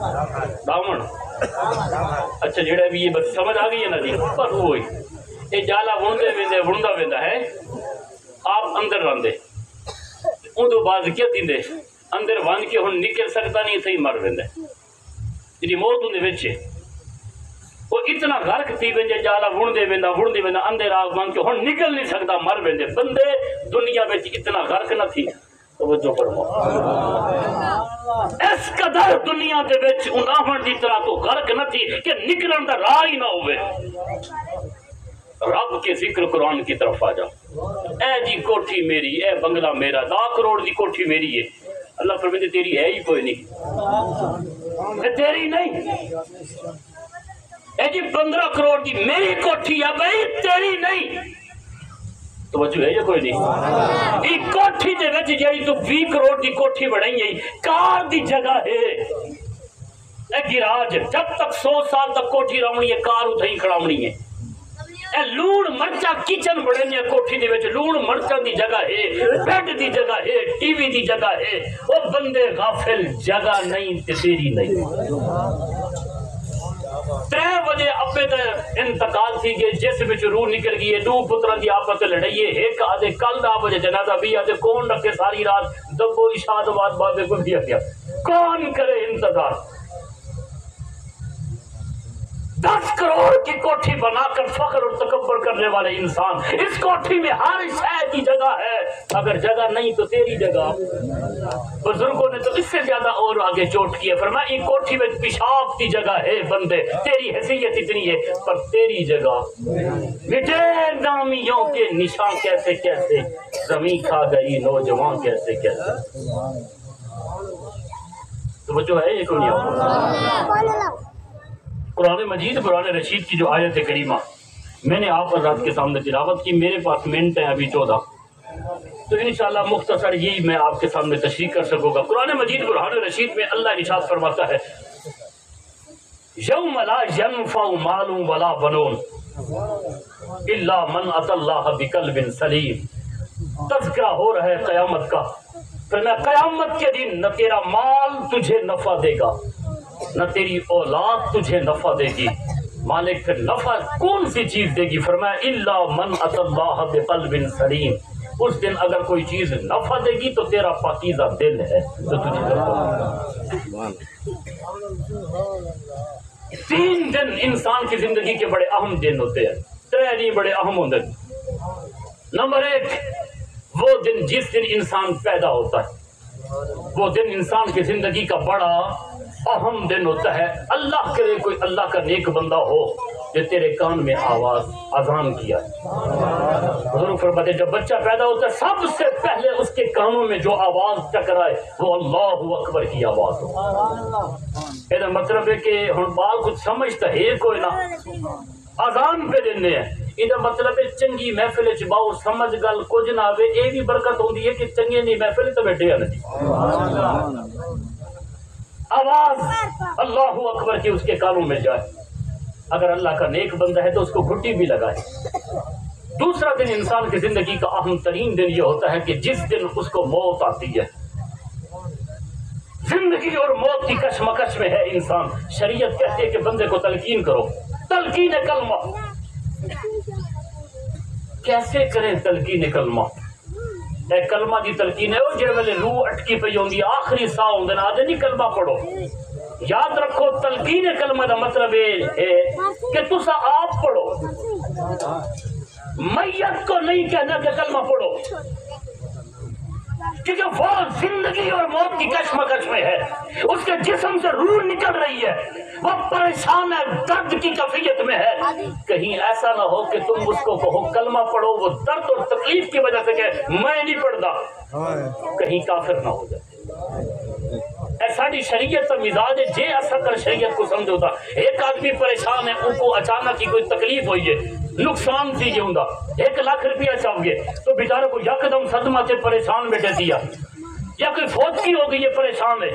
دامن اچھا جڑا بھی یہ بس سمجھ آ گئی ہے نا جی پر ہوئی یہ جالا وندے ویندے وندا ویندا ہے آپ اندر راندے اون تو بعد کیا دیندے اندر ون کے ہن نکل سکتا نہیں تھی مر ویندا جی موت اون دے وچ وہ اتنا غرق تھی وینجے جالا وندے ویندا اندر آگ ون کے ہن نکل نہیں سکتا مر ویندے بندے دنیا وچ اتنا غرق نہ تھی توجہ فرمو اس قدر دنیا دے وچ اناہن دی طرح تو غرق نہ تھی کہ نکلن دا راہ ہی نہ ہوئے رب کے ذکر قرآن کی طرف آ جاؤ اے جی کوٹھی میری اے بنگلہ میرا 10 کروڑ دی کوٹھی میری ہے اللہ فرماتے تیری ہے ہی کوئی نہیں اے تیری نہیں اے جی 15 کروڑ دی میری کوٹھی ہے بھائی تیری نہیں توجہ ہے یا کوئی نہیں ایک کوٹھی دے وچ جڑی تو 20 کروڑ دی کوٹھی بڑھائی ہے کار دی جگہ ہے اے گراج جب تک 100 سال تک کوٹھی رہنی ہے کار اتھائی کھڑاونی ہے اے لون مرچا کچن بڑھائی ہے کوٹھی دے وچ لون مرچا دی جگہ ہے بیڈ دی جگہ ہے ٹی وی دی جگہ ہے وہ بندے غافل جگہ نہیں تے تیری نہیں 3 بجے ابے تے انتقال تھی گئے جس وچ روح نکل گئی ہے 2 پتراں دی آپس لڑائی ہے ایک آدھے کل 10 بجے جنازہ بھی آدھے کون رکھے ساری رات دبو اشاد آباد بابے کو دیا گیا کون کرے انتظار 10 کروڑ کی کوٹھی بنا کر فخر اور تکبر کرنے والے انسان اس کوٹھی میں ہر شے کی جگہ ہے اگر جگہ نہیں تو تیری جگہ بزرگوں نے تو اس سے زیادہ اور آگے چوٹ کی ہے فرمایا یہ کوٹھی میں پیشاب کی جگہ ہے بندے تیری حیثیت اتنی ہے پر تیری جگہ مٹے نامیوں کے نشان کیسے کیسے زمین کھا گئی نوجوان کیسے کیسے تو جو ہے یہ کون ہے قرآن مجید قرآن رشید کی جو آیت کریمہ میں نے آپ حضرات کے سامنے تلاوت کی میرے پاس منٹ ہیں ابھی 14 تو انشاءاللہ مختصر یہی میں آپ کے سامنے تشریح کر سکوں گا قرآن مجید قرآن رشید میں اللہ ارشاد فرماتا ہے یوم لا ینفع مال ولا بنون الا من اتى اللہ بقلب سلیم تذکرہ ہو رہا ہے قیامت کا پھر میں قیامت کے دن نہ تیرا مال تجھے نفع دے گا نہ تیری اولاد تجھے نفع دے گی مالک پھر نفع کون سی چیز دے گی فرمایا الا من اتى اللہ بقلب سلیم اس دن اگر کوئی چیز نفع دے گی تو تیرا پاکیزہ دل ہے تو تجھے نفع 3 دن انسان کی زندگی کے بڑے اہم دن ہوتے ہیں 3 دن بڑے اہم ہوتے ہیں نمبر 1 وہ دن جس دن انسان پیدا ہوتا ہے وہ دن انسان کی زندگی کا بڑا اہم دن ہوتا ہے اللہ کرے کوئی اللہ کا نیک بندہ ہو جو تیرے کان میں آواز اذان کیا حضور فرماتے جب بچہ پیدا ہوتا ہے سب سے پہلے اس کے کانوں میں جو آواز ٹکرائے وہ اللہ اکبر کی آواز ہو یہ مطلب ہے کہ ہن بال کچھ سمجھتا ہے کوئی نہ اذان پہ دینے ہیں یہ مطلب ہے چنگی محفل چ باؤ سمجھ گل کچھ نہ آوے یہ بھی برکت ہوندی ہے کہ چنگی نہیں محفل تو بیٹھے ہیں آواز اللہ اکبر کی اس کے کانوں میں جائے اگر اللہ کا نیک بندہ ہے تو اس کو گھٹی بھی لگائے دوسرا دن انسان کی زندگی کا اہم ترین دن یہ ہوتا ہے کہ جس دن اس کو موت آتی ہے زندگی اور موت کی کشمکش میں ہے انسان شریعت کہتی ہے کہ بندے کو تلقین کرو تلقین کلمہ کیسے کریں تلقین کلمہ اے کلمہ دی تلقین ہے وہ جڑے ویلے روح اٹکی پئی ہوندی آخری سا ہوندے نا آدھے نہیں کلمہ پڑھو یاد رکھو تلقین کلمہ دا مطلب ہے کہ تسا آپ پڑھو میت کو نہیں کہنا کہ کلمہ پڑھو کیونکہ وہ زندگی اور موت کی کشمکش میں ہے اس کے جسم سے روح نکل رہی ہے وہ پریشان ہے درد کی کیفیت میں ہے کہیں ایسا نہ ہو کہ تم اس کو کہو کلمہ پڑھو وہ درد اور تکلیف کی وجہ سے کہ میں نہیں پڑھتا کہیں کافر نہ ہو جائے ساری شریعت کا مزاج ہے جے ایسا کر شریعت کو سمجھو تھا ایک آدمی پریشان ہے ان کو اچانک کی کوئی تکلیف ہوئی ہے نقصان تھی یہ ہوں 1 لاکھ روپیہ چاہو گے تو بیچارے کو یکدم صدمہ سے پریشان بیٹھے دیا یا کوئی فوت کی ہو گئی ہے پریشان ہے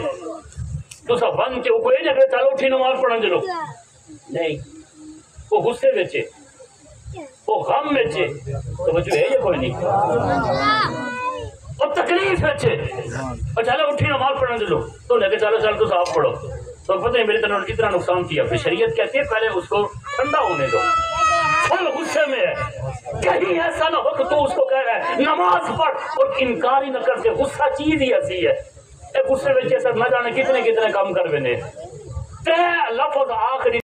تو سب بند کے اوپر یہ جگہ چلو اٹھی نماز پڑھن چلو نہیں وہ غصے بیچے وہ غم بیچے تو بچو ہے یہ کوئی نہیں اور تکلیف ہے چھے اور چلو اٹھی نماز پڑھنے دلو تو لے کے چلو چل تو صاحب پڑھو تو پتہ نہیں میرے طرح اتنا نقصان کیا، پھر شریعت کہتی ہے پہلے اس کو ٹھنڈا ہونے دو، پھل غصے میں ہے، کہیں ایسا نہ ہو کہ تو اس کو کہہ رہا ہے نماز پڑھ اور انکار ہی نہ کرتے، غصہ چیز ہی ایسی ہے، غصے میں جیسا نہ جانے کتنے کام کر بنے تے لفظ آخری